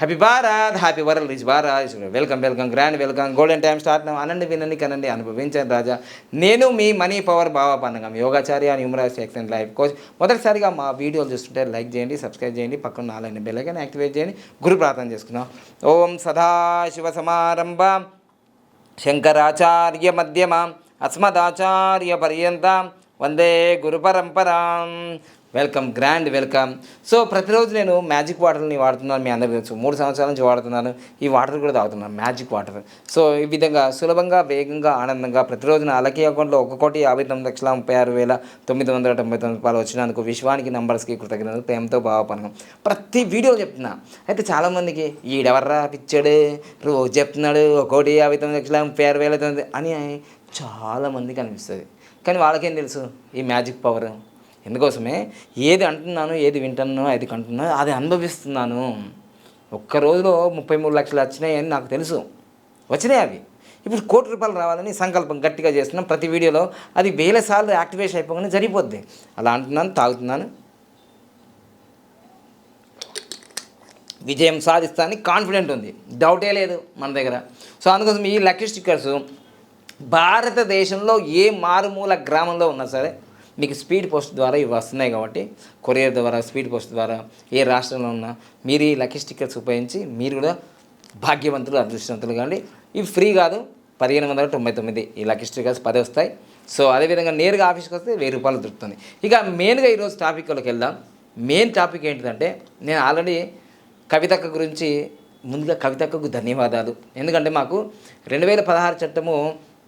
Happy Bharat, happy world rich Bharat. Welcome grand welcome. Golden time start. అనండి, వినండి, కనండి, అనుభవించండి రాజా. నేను మీ మనీ పవర్ బాబా పండుగ యోగాచార్య న్యూమరాస్ ఎక్సెంట్ లైఫ్ కోచ్. మొదటిసారిగా మా వీడియోలు చూస్తుంటే లైక్ చేయండి, సబ్స్క్రైబ్ చేయండి, పక్కన నాలుగు బెల్ ఐకాన్ యాక్టివేట్ చేయండి. గురు ప్రార్థన చేసుకుందాం. ఓం సదాశివ సమారంభం శంకరాచార్య మధ్యమాం అస్మదాచార్య పర్యంతం వందే గురు పరంపరాం. Grand welcome. సో ప్రతిరోజు నేను మ్యాజిక్ వాటర్ని వాడుతున్నాను, మీ అందరికీ తెలుసు. 3 సంవత్సరాల నుంచి వాడుతున్నాను. ఈ వాటర్ కూడా తాగుతున్నాను, మ్యాజిక్ వాటర్. సో ఈ విధంగా సులభంగా, వేగంగా, ఆనందంగా ప్రతిరోజు నా లక్కీ అకౌంట్లో 1,59,36,999 రూపాయలు వచ్చినందుకు విశ్వానికి నంబర్స్కి కృతజ్ఞతలు, ప్రేమతో భావపనగం. ప్రతి వీడియో చెప్తున్నా. అయితే చాలామందికి ఈడెవర్రా పిచ్చాడు, రోజు చెప్తున్నాడు 1,59,36,999 అని చాలామందికి అనిపిస్తుంది. కానీ వాళ్ళకేం తెలుసు ఈ మ్యాజిక్ పవర్. ఎందుకోసమే ఏది అంటున్నాను, ఏది వింటున్నానో, ఏది కంటున్నానో అది అనుభవిస్తున్నాను. ఒక్క రోజులో 33 లక్షలు వచ్చినాయి అని నాకు తెలుసు. వచ్చినాయి అవి. ఇప్పుడు ₹1,00,00,000 రావాలని సంకల్పం గట్టిగా చేస్తున్నాం. ప్రతి వీడియోలో అది 1000 సార్లు యాక్టివేషన్ అయిపోగానే జరిగిపోద్ది. అలా అంటున్నాను, తాగుతున్నాను. విజయం సాధిస్తానని కాన్ఫిడెంట్ ఉంది, డౌటే లేదు మన దగ్గర. సో అందుకోసం ఈ లక్కీ స్టిక్కర్స్ భారతదేశంలో ఏ మారుమూల గ్రామంలో ఉన్నా సరే మీకు స్పీడ్ పోస్ట్ ద్వారా ఇవి వస్తున్నాయి. కాబట్టి కొరియర్ ద్వారా, స్పీడ్ పోస్ట్ ద్వారా ఏ రాష్ట్రంలో ఉన్నా మీరు ఈ లక్కీ స్టిక్కర్స్ ఉపయోగించి మీరు కూడా భాగ్యవంతులు, అదృష్టవంతులు. కానీ ఇవి ఫ్రీ కాదు, 1,599 ఈ లక్కీ స్టిక్కర్స్ 10 వస్తాయి. సో అదేవిధంగా నేరుగా ఆఫీస్కి వస్తే ₹1000 దొరుకుతుంది. ఇక మెయిన్గా ఈరోజు టాపిక్లోకి వెళ్దాం. మెయిన్ టాపిక్ ఏంటిదంటే, నేను ఆల్రెడీ కవితక్క గురించి, ముందుగా కవితక్కకు ధన్యవాదాలు. ఎందుకంటే మాకు 2016 చట్టము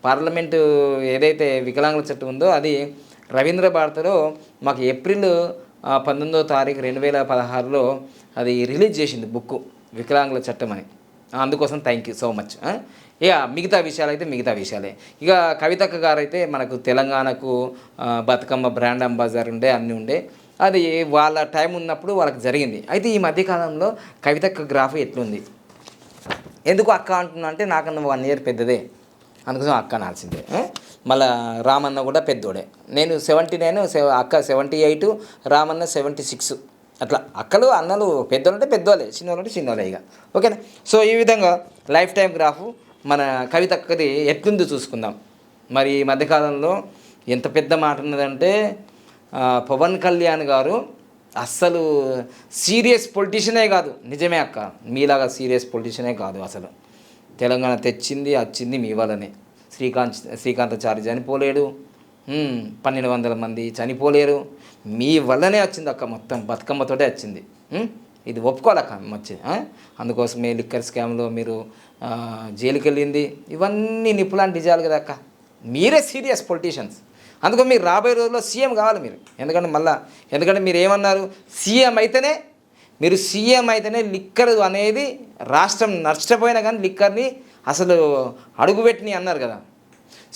పార్లమెంటు ఏదైతే వికలాంగుల చట్టం ఉందో అది రవీంద్ర భారతిలో మాకు ఏప్రిల్ 19వ తారీఖు 2016లో అది రిలీజ్ చేసింది బుక్, వికలాంగుల చట్టం అని. అందుకోసం థ్యాంక్ యూ సో మచ్. ఇక మిగతా విషయాలు అయితే మిగతా విషయాలే. ఇక కవితక్క గారు అయితే మనకు తెలంగాణకు బతుకమ్మ బ్రాండ్ అంబాసిడర్ ఉండే, అన్నీ ఉండే. అది వాళ్ళ టైం ఉన్నప్పుడు వాళ్ళకి జరిగింది. అయితే ఈ మధ్యకాలంలో కవితక్క గ్రాఫ్ ఎట్లుంది, ఎందుకు అక్క అంటున్నా అంటే నాకన్నా 1 ఇయర్ పెద్దదే, అందుకోసం అక్క నాల్సిందే. మళ్ళీ రామన్న కూడా పెద్దోడే. నేను 79, అక్క 78, రామన్న 76. అట్లా అక్కలు అన్నలు పెద్దోళ్ళు అంటే పెద్దోళ్ళే, చిన్నోళ్ళు అంటే చిన్నోళ్ళే. ఇక ఓకేనా. సో ఈ విధంగా లైఫ్ టైం గ్రాఫ్ మన కవితక్కది ఎట్లుందో చూసుకుందాం. మరి ఈ మధ్యకాలంలో ఎంత పెద్ద మాట ఉన్నదంటే, పవన్ కళ్యాణ్ గారు అస్సలు సీరియస్ పొలిటీషియనే కాదు. నిజమే అక్క, మీలాగా సీరియస్ పొలిటీషియనే కాదు అసలు. తెలంగాణ తెచ్చింది వచ్చింది మీ వల్లనే. శ్రీకాంతాచారి చనిపోలేడు, 1,200 మంది చనిపోలేరు, మీ వల్లనే వచ్చింది అక్క. మొత్తం బతుకమ్మతోటే వచ్చింది. ఇది ఒప్పుకోవాలక్క వచ్చి. అందుకోసమే లిక్కర్ స్కామ్లో మీరు జైలుకి వెళ్ళింది, ఇవన్నీ నిప్పులాంటి నిజాలు కదా అక్క. మీరే సీరియస్ పొలిటీషియన్స్. అందుకని మీరు రాబోయే రోజుల్లో సీఎం కావాలి మీరు. ఎందుకంటే మీరు ఏమన్నారు, సీఎం అయితేనే లిక్కర్ అనేది రాష్ట్రం నష్టపోయినా కానీ లిక్కర్ని అసలు అడుగుపెట్టిని అన్నారు కదా.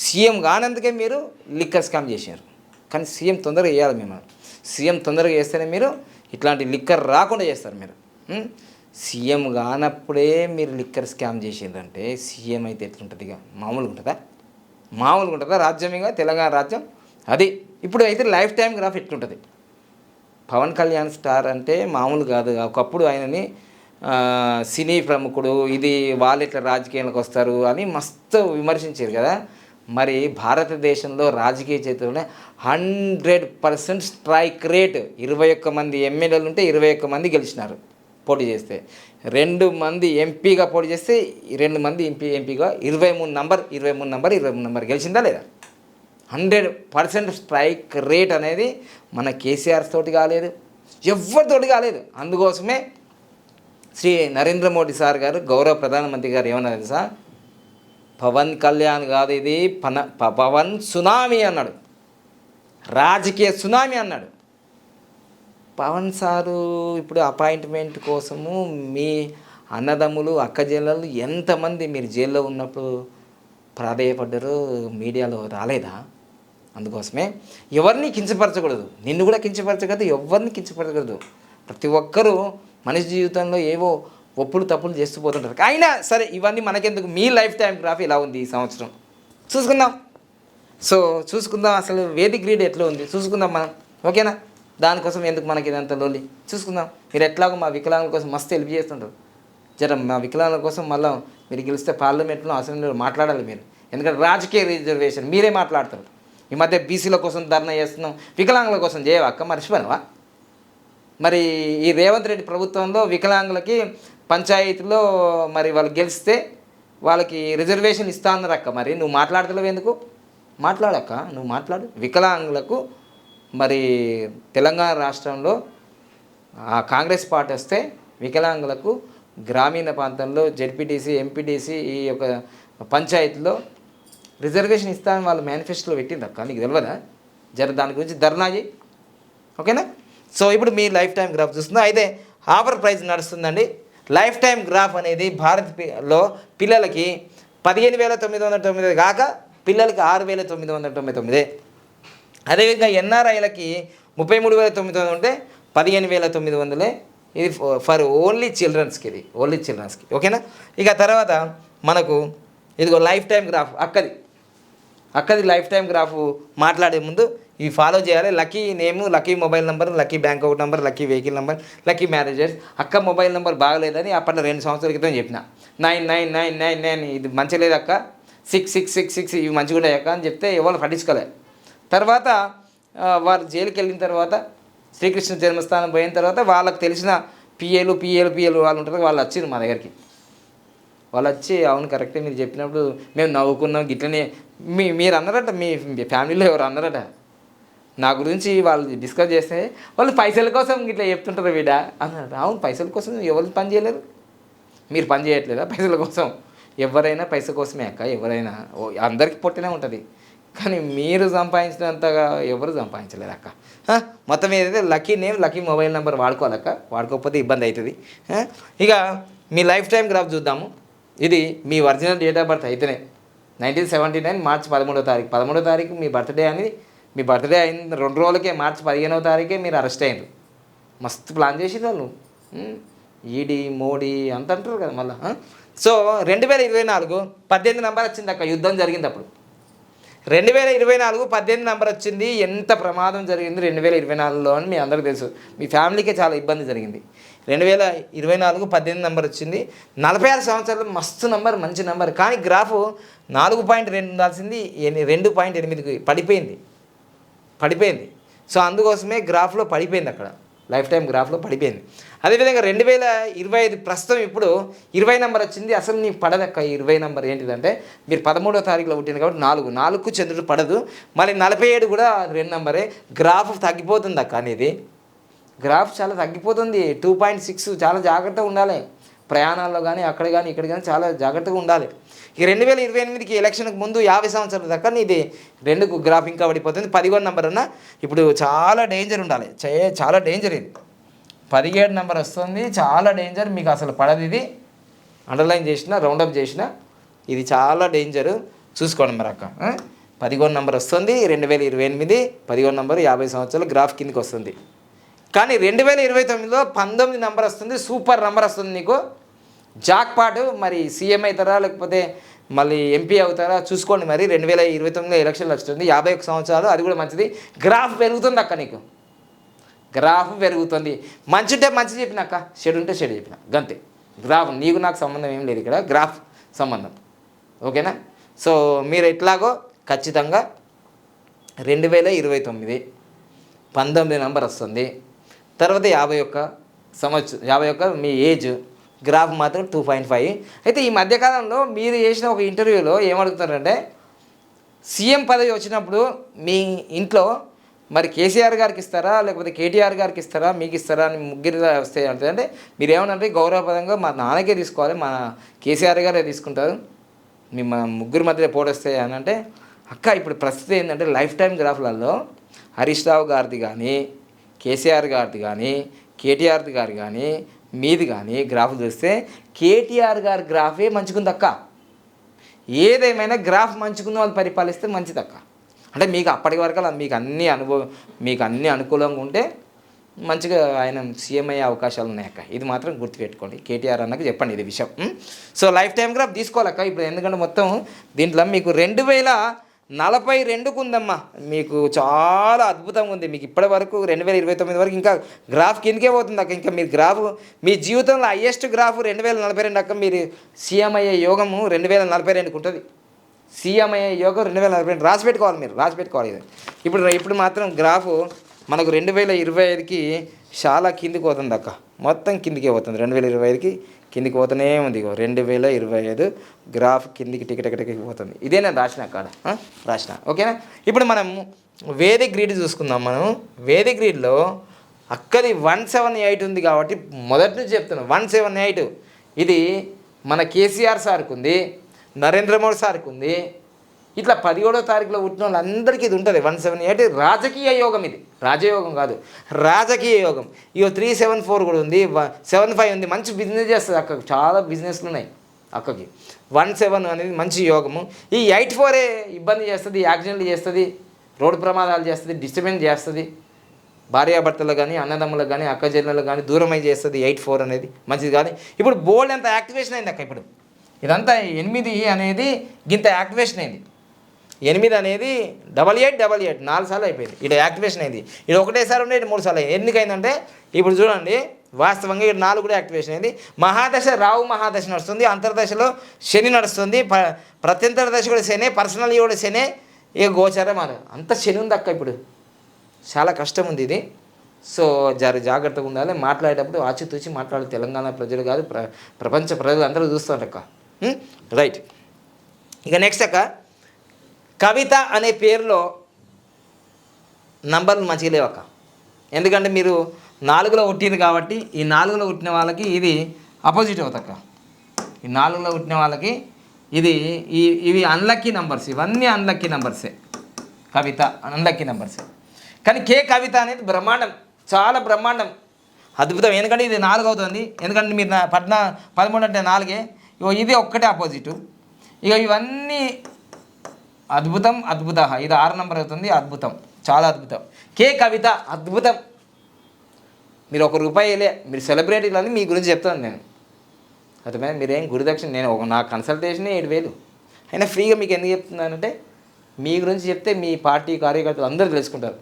సీఎం కానందుకే మీరు లిక్కర్ స్కామ్ చేశారు. కానీ సీఎం తొందరగా వేయాలి మిమ్మల్ని. సీఎం తొందరగా వేస్తేనే మీరు ఇట్లాంటి లిక్కర్ రాకుండా చేస్తారు మీరు. సీఎం కానప్పుడే మీరు లిక్కర్ స్కామ్ చేసిందంటే సీఎం అయితే ఎట్లుంటుంది? ఇక మామూలుగా ఉంటుందా రాజ్యం? ఇక తెలంగాణ రాజ్యం అది. ఇప్పుడు అయితే లైఫ్ టైం గ్రాఫ్ ఎట్లుంటుంది? పవన్ కళ్యాణ్ స్టార్ అంటే మామూలు కాదు. ఒకప్పుడు ఆయనని సినీ ప్రముఖుడు, ఇది వాళ్ళు ఇట్లా రాజకీయాలకు వస్తారు అని మస్తు విమర్శించారు కదా. మరి భారతదేశంలో రాజకీయ చేతుల్లోనే 100% స్ట్రైక్ రేట్. 21 మంది ఎమ్మెల్యేలు ఉంటే 21 మంది గెలిచినారు పోటీ చేస్తే. 2 మంది ఎంపీగా పోటీ చేస్తే 2 మంది ఎంపీగా 23 నంబర్ గెలిచిందా లేదా? 100% స్ట్రైక్ రేట్ అనేది మన కేసీఆర్ తోటి కాలేదు, ఎవరితోటి కాలేదు. అందుకోసమే శ్రీ నరేంద్ర మోడీ సార్ గారు, గౌరవ ప్రధానమంత్రి గారు ఏమన్నారు తెలుసా? పవన్ కళ్యాణ్ కాదు, ఇది పవన్ సునామీ అన్నాడు, రాజకీయ సునామీ అన్నాడు. పవన్ సారు ఇప్పుడు అపాయింట్మెంట్ కోసము మీ అన్నదమ్ములు, అక్కచెల్లెలు ఎంతమంది మీరు జైల్లో ఉన్నప్పుడు ప్రాధేయపడ్డారో మీడియాలో రాలేదా? అందుకోసమే ఎవరిని కించపరచకూడదు, నిన్ను కూడా కించపరచకూడదు, ఎవరిని కించపరచకూడదు. ప్రతి ఒక్కరూ మనిషి జీవితంలో ఏవో ఒప్పుడు తప్పులు చేస్తూ పోతుంటారు. అయినా సరే ఇవన్నీ మనకెందుకు, మీ లైఫ్ టైం గ్రాఫ్ ఇలా ఉంది ఈ సంవత్సరం చూసుకుందాం. అసలు వేదిక్ రీడ్ ఎట్లా ఉంది చూసుకుందాం మనం, ఓకేనా? దానికోసం ఎందుకు మనకి ఇదంతా లోలి చూసుకుందాం. మీరు ఎట్లాగో మా వికలాంగుల కోసం మస్తు హెల్ప్ చేస్తుంటారు. జర మా వికలాంగుల కోసం మళ్ళీ మీరు గెలిస్తే పార్లమెంట్లో అసెంబ్లీలో మాట్లాడాలి మీరు. ఎందుకంటే రాజకీయ రిజర్వేషన్ మీరే మాట్లాడతారు. ఈ మధ్య బీసీల కోసం ధర్నా చేస్తున్నాం, వికలాంగుల కోసం చేయవా అక్క? మర్చిపోయినావా? మరి ఈ రేవంత్ రెడ్డి ప్రభుత్వంలో వికలాంగులకి పంచాయతీలో మరి వాళ్ళు గెలిస్తే వాళ్ళకి రిజర్వేషన్ ఇస్తా అన్నారు అక్క. మరి నువ్వు మాట్లాడతలేవు ఎందుకు? మాట్లాడక్క, నువ్వు మాట్లాడు. వికలాంగులకు మరి తెలంగాణ రాష్ట్రంలో కాంగ్రెస్ పార్టీ వస్తే వికలాంగులకు గ్రామీణ ప్రాంతంలో జెడ్పీటీసీ, ఎంపీటీసీ ఈ యొక్క పంచాయతీలో రిజర్వేషన్ ఇస్తానని వాళ్ళు మేనిఫెస్టోలో పెట్టింది అక్క. నీకు తెలియదా? జర దాని గురించి ధర్నా చేయి, ఓకేనా? సో ఇప్పుడు మీ లైఫ్ టైం గ్రాఫ్ చూస్తుందా? అయితే ఆఫర్ ప్రైస్ నడుస్తుందండి. లైఫ్ టైం గ్రాఫ్ అనేది భారత్లో పిల్లలకి 15,999 కాక పిల్లలకి 6,999. అదేవిధంగా ఎన్ఆర్ఐలకి 33,900 ఉంటే 15,900. ఇది ఫర్ ఓన్లీ చిల్డ్రన్స్కి, ఇది ఓన్లీ చిల్డ్రన్స్కి, ఓకేనా? ఇక తర్వాత మనకు ఇదిగో లైఫ్ టైం గ్రాఫ్ అక్కది లైఫ్ టైం గ్రాఫ్ మాట్లాడే ముందు ఇవి ఫాలో చేయాలి. Lucky name, lucky mobile number, lucky bank account number, lucky vehicle number, lucky మ్యారేజర్స్. అక్క మొబైల్ నెంబర్ బాగలేదని అప్పట్లో 2 సంవత్సరాల క్రితం చెప్పిన. 999999 ఇది మంచి లేదు అక్క, 6666 ఇవి మంచిగా ఉన్నాయి అక్క అని చెప్తే ఎవరు పట్టించుకోలే. తర్వాత వారు జైలుకి వెళ్ళిన తర్వాత శ్రీకృష్ణ జన్మస్థానం పోయిన తర్వాత వాళ్ళకి తెలిసిన పిఏలు వాళ్ళు ఉంటారు, వాళ్ళు వచ్చిర్రు మా దగ్గరికి. వాళ్ళు వచ్చి అవును కరెక్టే మీరు చెప్పినప్పుడు మేము నవ్వుకున్నాం గిట్లనే. మీరు అన్నారట, మీ ఫ్యామిలీలో ఎవరు అన్నారట నా గురించి, వాళ్ళు డిస్కస్ చేస్తే వాళ్ళు పైసల కోసం ఇట్లా చెప్తుంటారు వీడ అన్నారట. అవును, పైసల కోసం ఎవరు పని చేయలేరు, మీరు పని చేయట్లేదా పైసల కోసం? ఎవరైనా పైసల కోసమే అక్క, ఎవరైనా అందరికీ పొట్టినే ఉంటుంది, కానీ మీరు సంపాదించినంతగా ఎవరు సంపాదించలేరు అక్క. మొత్తం ఏదైతే lucky name, lucky mobile number వాడుకోవాలక్క, వాడుకోకపోతే ఇబ్బంది అవుతుంది. ఇక మీ లైఫ్ టైం గ్రాఫ్ చూద్దాము. ఇది మీ ఒరిజినల్ డేట్ ఆఫ్ బర్త్ అయితేనే 1979 మార్చి 13వ తారీఖు. 13వ తారీఖు మీ బర్త్డే అని, మీ బర్త్డే అయిన 2 రోజులకే మార్చి 15వ తారీఖే మీరు అరెస్ట్ అయ్యారు. మస్తు ప్లాన్ చేసిరు వాళ్ళు, ఈడీ మోడీ అంత అంటారు కదా మళ్ళీ. సో 2024 18 నెంబర్ వచ్చింది అక్క, యుద్ధం జరిగింది అప్పుడు. 2024 18 నెంబర్ వచ్చింది. ఎంత ప్రమాదం జరిగింది 2024లో అని మీ అందరికీ తెలుసు, మీ ఫ్యామిలీకే చాలా ఇబ్బంది జరిగింది. 2024 18 నెంబర్ వచ్చింది. 46 సంవత్సరాలు మస్తు నెంబర్, మంచి నెంబర్. కానీ గ్రాఫ్ 4.2 ఉండాల్సింది 2.8కి పడిపోయింది. సో అందుకోసమే గ్రాఫ్లో పడిపోయింది, అక్కడ లైఫ్ టైం గ్రాఫ్లో పడిపోయింది. అదేవిధంగా 2025 ప్రస్తుతం ఇప్పుడు 20 నెంబర్ వచ్చింది. అసలు నీకు పడదక్క 20 నెంబర్. ఏంటిదంటే మీరు 13వ తారీఖులో పుట్టింది కాబట్టి 4కు చంద్రుడు పడదు. మళ్ళీ 47 కూడా 2 నెంబరే. గ్రాఫ్ తగ్గిపోతుంది అక్క అనేది, గ్రాఫ్ చాలా తగ్గిపోతుంది. 2.6 చాలా జాగ్రత్తగా ఉండాలి ప్రయాణాల్లో కానీ, అక్కడ కానీ ఇక్కడ కానీ చాలా జాగ్రత్తగా ఉండాలి. ఈ 2028కి ఎలక్షన్కి ముందు 50 సంవత్సరాల దాకా ఇది 2కు గ్రాఫ్ ఇంకా పడిపోతుంది. 11 నెంబర్ అన్న ఇప్పుడు చాలా డేంజర్ ఉండాలి, చాలా డేంజర్. ఇది 17 నెంబర్ వస్తుంది, చాలా డేంజర్. మీకు అసలు పడదు, ఇది అండర్లైన్ చేసిన, రౌండప్ చేసిన, ఇది చాలా డేంజరు. చూసుకోండి మరి అక్క. 11 నెంబర్ వస్తుంది 2028, 11 నెంబర్ 50 సంవత్సరాలు గ్రాఫ్ కిందకి వస్తుంది. కానీ 2029లో 19 నెంబర్ వస్తుంది, సూపర్ నెంబర్ వస్తుంది నీకు. జాక్పాట్. మరి సీఎం అవుతారా లేకపోతే మళ్ళీ ఎంపీ అవుతారా చూసుకోండి. మరి 2029లో ఎలక్షన్లు వస్తుంది, 51 సంవత్సరాలు, అది కూడా మంచిది. గ్రాఫ్ పెరుగుతుంది అక్క, నీకు గ్రాఫ్ పెరుగుతుంది. మంచి ఉంటే మంచి చెప్పినాక, చెడు ఉంటే చెడు చెప్పిన, గంతే. గ్రాఫ్ నీకు నాకు సంబంధం ఏం లేదు ఇక్కడ, గ్రాఫ్ సంబంధం, ఓకేనా? సో మీరు ఎట్లాగో ఖచ్చితంగా 2029 19 నెంబర్ వస్తుంది. తర్వాత 51 సంవత్సరం, 51 మీ ఏజ్. గ్రాఫ్ మాత్రం 2.5. అయితే ఈ మధ్యకాలంలో మీరు చేసిన ఒక ఇంటర్వ్యూలో ఏమడుగుతారంటే, సీఎం పదవి వచ్చినప్పుడు మీ ఇంట్లో మరి కేసీఆర్ గారికి ఇస్తారా లేకపోతే కేటీఆర్ గారికి ఇస్తారా, మీకు ఇస్తారా అని ముగ్గురు వస్తాయి అంటే మీరు ఏమనంటే గౌరవపదంగా మా నాన్నకే తీసుకోవాలి, మా కేసీఆర్ గారే తీసుకుంటారు, మీ మా ముగ్గురు మధ్య పోటొస్తాయి అని అంటే, అక్క ఇప్పుడు ప్రస్తుతం ఏంటంటే లైఫ్ టైం గ్రాఫ్లలో హరీష్ రావు గారిది కానీ, కేసీఆర్ గారిది కానీ, కేటీఆర్ గారు కానీ, మీది కానీ గ్రాఫ్ చూస్తే కేటీఆర్ గారి గ్రాఫే మంచిగుంది అక్క. ఏదేమైనా గ్రాఫ్ మంచిగున్న వాళ్ళు పరిపాలిస్తే మంచిది అక్క. అంటే మీకు అప్పటి వరకు మీకు అన్ని అనుకూలంగా ఉంటే మంచిగా ఆయన సీఎం అయ్యే అవకాశాలు ఉన్నాయి అక్క. ఇది మాత్రం గుర్తుపెట్టుకోండి, కేటీఆర్ అన్నకు చెప్పండి ఇది విషయం. సో లైఫ్ టైం గ్రాఫ్ తీసుకోవాలక్క ఇప్పుడు, ఎందుకంటే మొత్తం దీంట్లో మీకు 42కు ఉందమ్మా. మీకు చాలా అద్భుతంగా ఉంది. మీకు ఇప్పటి వరకు 2029 వరకు ఇంకా గ్రాఫ్ కిందకే పోతుంది అక్క. ఇంకా మీరు గ్రాఫ్ మీ జీవితంలో హయ్యెస్ట్ గ్రాఫ్ 2042 అక్క. మీరు సీఎం అయ్యే యోగము 2042కు ఉంటుంది. సీఎం అయ్యే యోగం 2042 రాసి పెట్టుకోవాలి, మీరు రాసి పెట్టుకోవాలి. ఇది ఇప్పుడు మాత్రం గ్రాఫ్ మనకు 2025కి చాలా కిందికి పోతుంది అక్క. మొత్తం కిందికే పోతుంది. 2025కి కిందికి పోతూనే ఉంది. 2025 గ్రాఫ్ కిందికి టికెట్ పోతుంది. ఇదే నేను రాసిన కాడ రాసిన. ఓకేనా? ఇప్పుడు మనం వేదిక్ గ్రిడ్ చూసుకుందాం. మనం వేదిక్ గ్రిడ్లో అక్కది 178 ఉంది కాబట్టి మొదటి నుంచి చెప్తున్నాం 178. ఇది మన కేసీఆర్ సార్కి ఉంది, నరేంద్ర మోడీ సార్కి ఉంది. ఇట్లా 17వ తారీఖులో పుట్టిన వాళ్ళందరికీ ఇది ఉంటుంది 178. రాజకీయ యోగం, ఇది రాజయోగం కాదు, రాజకీయ యోగం. ఇక 374 కూడా ఉంది, 75 ఉంది. మంచి బిజినెస్ చేస్తుంది అక్కకి, చాలా బిజినెస్లు ఉన్నాయి అక్కకి. 17 అనేది మంచి యోగము. ఈ 84 ఇబ్బంది చేస్తుంది, యాక్సిడెంట్లు చేస్తుంది, రోడ్డు ప్రమాదాలు చేస్తుంది, డిస్టర్బెన్స్ చేస్తుంది. భార్యాభర్తలు కానీ, అన్నదమ్ములకు కానీ, అక్క చెల్లెలకు కానీ దూరమై చేస్తుంది 84 అనేది. మంచిది కాదు. ఇప్పుడు బోల్డ్ ఎంత యాక్టివేషన్ అయింది అక్క. ఇప్పుడు ఇదంతా 8 అనేది గింత యాక్టివేషన్ అయింది. 8 అనేది 8888 4 సార్లు అయిపోయింది. ఇక్కడ యాక్టివేషన్ అయింది. ఇది ఒకటేసారి ఉండే 3 సార్లు అయింది. ఎందుకైందంటే ఇప్పుడు చూడండి, వాస్తవంగా ఇక్కడ 4 కూడా యాక్టివేషన్ అయింది. మహాదశ రావు మహాదశ నడుస్తుంది, అంతర్దశలో శని నడుస్తుంది, ప్రత్యంతర దశ కూడా శనే, పర్సనల్ కూడా శనే, ఇక గోచారం అని అంత శని ఉంది అక్క. ఇప్పుడు చాలా కష్టం ఉంది ఇది. సో జాగ్రత్తగా ఉండాలి. మాట్లాడేటప్పుడు ఆచితూచి మాట్లాడాలి. తెలంగాణ ప్రజలు కాదు, ప్రపంచ ప్రజలు అందరూ చూస్తారు అక్క. రైట్. ఇక నెక్స్ట్ అక్క, కవిత అనే పేరులో నంబర్లు మంచిగా లేవు అక్క. ఎందుకంటే మీరు 4లో పుట్టింది కాబట్టి ఈ 4లో పుట్టిన వాళ్ళకి ఇది అపోజిట్ అవుతక్క. ఈ 4లో పుట్టిన వాళ్ళకి ఇది ఇవి అన్లక్కీ నంబర్స్, ఇవన్నీ అన్లక్కీ నంబర్సే. కవిత అన్లక్కీ నంబర్సే. కానీ కవిత అనేది బ్రహ్మాండం, చాలా బ్రహ్మాండం, అద్భుతం. ఎందుకంటే ఇది 4 అవుతుంది. ఎందుకంటే మీరు 13 అంటే 4. ఇది ఒక్కటే ఆపోజిటు. ఇక ఇవన్నీ అద్భుతం, అద్భుత. ఇది 6 నెంబర్ అవుతుంది. అద్భుతం, చాలా అద్భుతం. కవిత అద్భుతం. మీరు ₹1 మీరు సెలబ్రిటీలని మీ గురించి చెప్తాను నేను. అర్థమైనా? మీరేం గురుదక్షిణ, నేను నా కన్సల్టేషనే 7,000 అయినా ఫ్రీగా మీకు ఎందుకు చెప్తున్నానంటే మీ గురించి చెప్తే మీ పార్టీ కార్యకర్తలు అందరూ తెలుసుకుంటారు.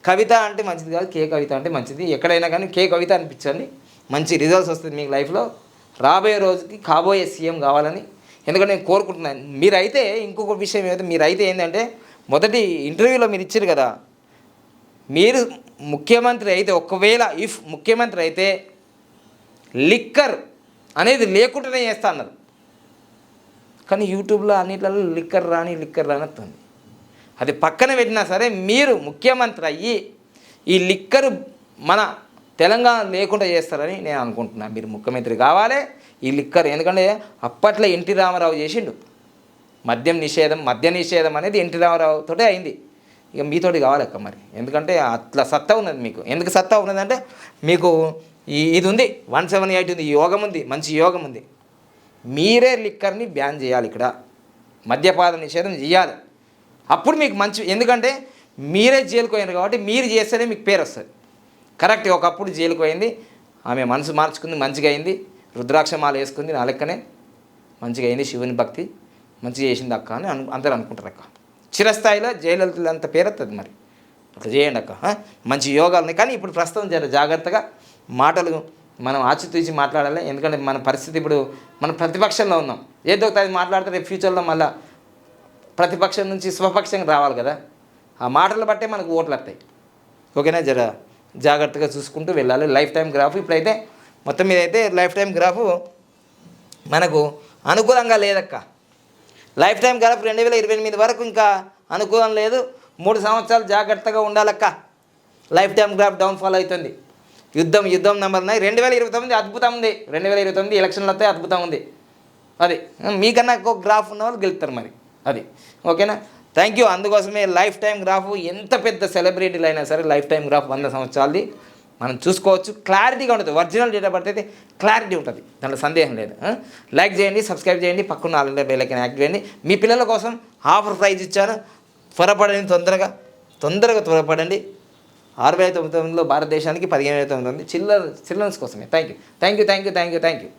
కవిత అంటే మంచిది కాదు, కవిత అంటే మంచిది. ఎక్కడైనా కానీ కవిత అనిపించండి, మంచి రిజల్ట్స్ వస్తుంది మీకు లైఫ్లో. రాబోయే రోజుకి కాబోయే సీఎం కావాలని ఎందుకంటే నేను కోరుకుంటున్నాను. మీరైతే ఇంకొక విషయం ఏదైతే మీరైతే ఏంటంటే మొదటి ఇంటర్వ్యూలో మీరు ఇచ్చారు కదా, మీరు ముఖ్యమంత్రి అయితే, ఒకవేళ ఇఫ్ ముఖ్యమంత్రి అయితే లిక్కర్ అనేది లేకుండానే చేస్తా అన్నారు. కానీ యూట్యూబ్లో అన్నిట్లలో లిక్కర్ రాని వస్తుంది. అది పక్కన పెట్టినా సరే మీరు ముఖ్యమంత్రి అయ్యి ఈ లిక్కర్ మన తెలంగాణ లేకుండా చేస్తారని నేను అనుకుంటున్నాను. మీరు ముఖ్యమంత్రి కావాలి. ఈ లిక్కర్ ఎందుకంటే అప్పట్లో ఎన్టీ రామారావు చేసిండు మద్య నిషేధం అనేది ఎన్టీ రామారావుతోటే అయింది. ఇక మీతోటి కావాలక్క మరి. ఎందుకంటే అట్లా సత్తా ఉన్నది మీకు. ఎందుకు సత్తా ఉన్నదంటే మీకు ఇది ఉంది, 178 ఉంది, యోగం ఉంది, మంచి యోగం ఉంది. మీరే లిక్కర్ని బ్యాన్ చేయాలి. ఇక్కడ మద్యపాన నిషేధం చేయాలి. అప్పుడు మీకు మంచి, ఎందుకంటే మీరే జైలుకు పోయినారు కాబట్టి మీరు చేస్తేనే మీకు పేరు వస్తుంది. కరెక్ట్. ఒకప్పుడు జైలుకు పోయింది ఆమె, మనసు మార్చుకుంది, మంచిగా అయింది, రుద్రాక్షమాల వేసుకుంది, నా లెక్కనే మంచిగా అయింది, శివుని భక్తి మంచిగా చేసింది అక్క అని అందరూ అనుకుంటారు అక్క. చిరస్థాయిలో జయలలిత అంత పేరు వస్తుంది. మరి అట్లా చేయండి అక్క. మంచి యోగాలని. కానీ ఇప్పుడు ప్రస్తుతం జాగ్రత్తగా మాటలు మనం ఆచితూచి మాట్లాడాలి. ఎందుకంటే మన పరిస్థితి ఇప్పుడు మనం ప్రతిపక్షంలో ఉన్నాం. ఏదో అది మాట్లాడితే రేపు ఫ్యూచర్లో మళ్ళీ ప్రతిపక్షం నుంచి స్వపక్షంగా రావాలి కదా. ఆ మాటలు బట్టే మనకు ఓట్లు వస్తాయి. ఓకేనా? జాగ్రత్తగా చూసుకుంటూ వెళ్ళాలి. లైఫ్ టైం గ్రాఫ్ ఇప్పుడైతే మొత్తం మీద అయితే లైఫ్ టైం గ్రాఫ్ మనకు అనుకూలంగా లేదక్క. లైఫ్ టైం గ్రాఫ్ 2028 వరకు ఇంకా అనుకూలం లేదు. 3 సంవత్సరాలు జాగ్రత్తగా ఉండాలక్క. లైఫ్ టైం గ్రాఫ్ డౌన్ఫాల్ అవుతుంది. యుద్ధం నెంబర్ 9. 2029 అద్భుతం ఉంది. 2029 ఎలక్షన్లు వస్తాయి, అద్భుతం ఉంది. అది మీకన్నా ఒక గ్రాఫ్ ఉన్న వాళ్ళు గెలుస్తారు మరి. అది ఓకేనా? Thank you. అందుకోసమే లైఫ్ టైం గ్రాఫ్ ఎంత పెద్ద సెలబ్రిటీలు అయినా సరే లైఫ్ టైం గ్రాఫ్ 100 సంవత్సరాలది మనం చూసుకోవచ్చు. క్లారిటీగా ఉంటుంది. ఒరిజినల్ డేట్ ఆఫ్ బర్త్ అయితే క్లారిటీ ఉంటుంది, దాంట్లో సందేహం లేదు. లైక్ చేయండి, సబ్స్క్రైబ్ చేయండి, పక్కన 4 బెల్ ఐకాన్ యాక్టివేట్ చేయండి. మీ పిల్లల కోసం ఆఫర్ ప్రైజ్ ఇచ్చాను, త్వరపడండి, తొందరగా త్వరపడండి. 6,099లో భారతదేశానికి 15,900 చిల్డ్రన్స్ కోసమే. Thank you.